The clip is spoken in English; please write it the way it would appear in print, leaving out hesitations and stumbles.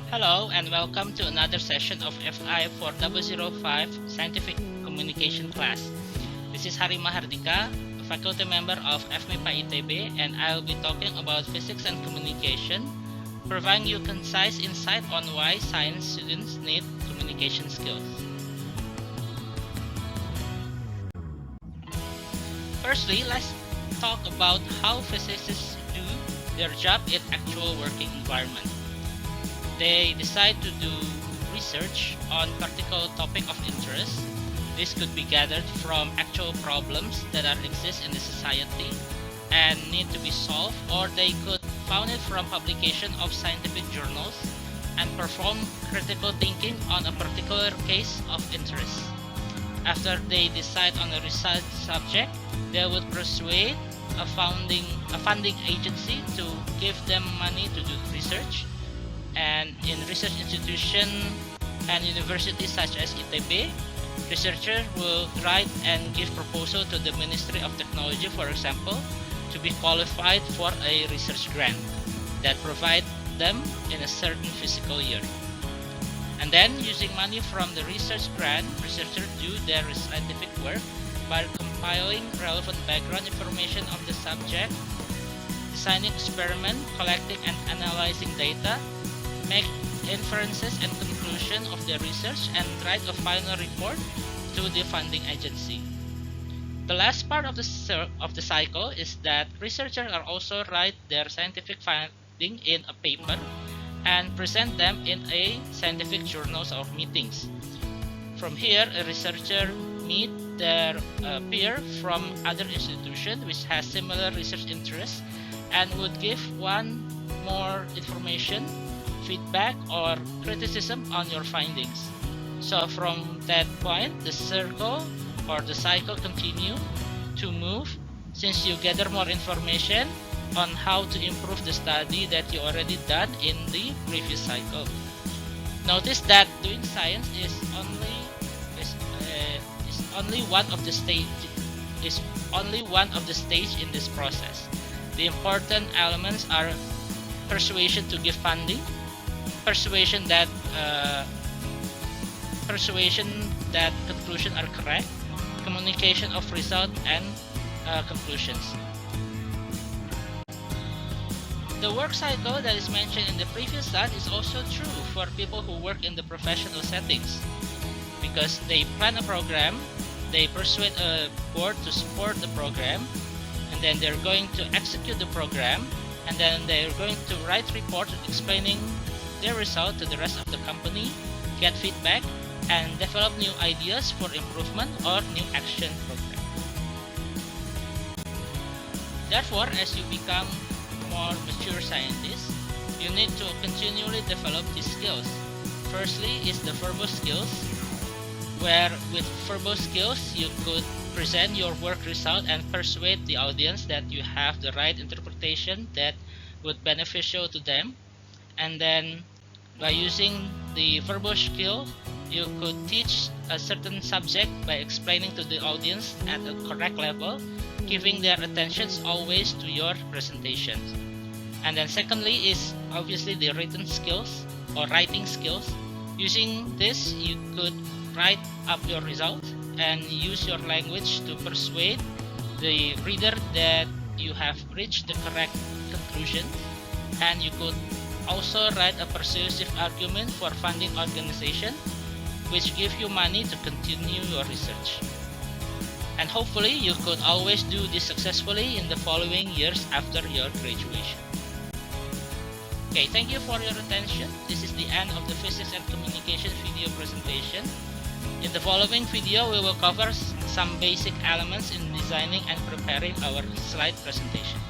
Hello and welcome to another session of FI4005 Scientific Communication class. This is Hari Mahardika, a faculty member of FMIPA ITB, and I will be talking about physics and communication, providing you concise insight on why science students need communication skills. Firstly, let's talk about how physicists do their job in actual working environment. They decide to do research on particular topic of interest. This could be gathered from actual problems that exist in the society and need to be solved, or they could found it from publication of scientific journals and perform critical thinking on a particular case of interest. After they decide on a research subject, they would persuade a funding agency to give them money to do research. And in research institutions and universities such as ITB, researchers will write and give proposal to the Ministry of Technology, for example, to be qualified for a research grant that provide them in a certain fiscal year. And then, using money from the research grant, researchers do their scientific work by compiling relevant background information of the subject, designing experiments, collecting and analyzing data, make inferences and conclusion of their research, and write a final report to the funding agency. The last part of the cycle is that researchers are also write their scientific finding in a paper and present them in a scientific journals or meetings. From here, a researcher meet their peer from other institutions which has similar research interests and would give one more information, feedback or criticism on your findings. So from that point, the circle or the cycle continue to move since you gather more information on how to improve the study that you already done in the previous cycle. Notice that doing science is only one of the stage in this process. The important elements are persuasion to give funding, persuasion that conclusions are correct, communication of result and conclusions. The work cycle that is mentioned in the previous slide is also true for people who work in the professional settings, because they plan a program, they persuade a board to support the program, and then they're going to execute the program, and then they're going to write reports explaining their result to the rest of the company, get feedback, and develop new ideas for improvement or new action program. Therefore, as you become more mature scientists, you need to continually develop these skills. Firstly is the verbal skills, where with verbal skills you could present your work result and persuade the audience that you have the right interpretation that would beneficial to them. And then by using the verbal skill, you could teach a certain subject by explaining to the audience at a correct level, giving their attentions always to your presentation. And then secondly is obviously the written skills or writing skills. Using this, you could write up your results and use your language to persuade the reader that you have reached the correct conclusion, and you could also write a persuasive argument for funding organization which give you money to continue your research. And hopefully you could always do this successfully in the following years after your graduation. Okay, thank you for your attention. This is the end of the physics and communication video presentation. In the following video, we will cover some basic elements in designing and preparing our slide presentation.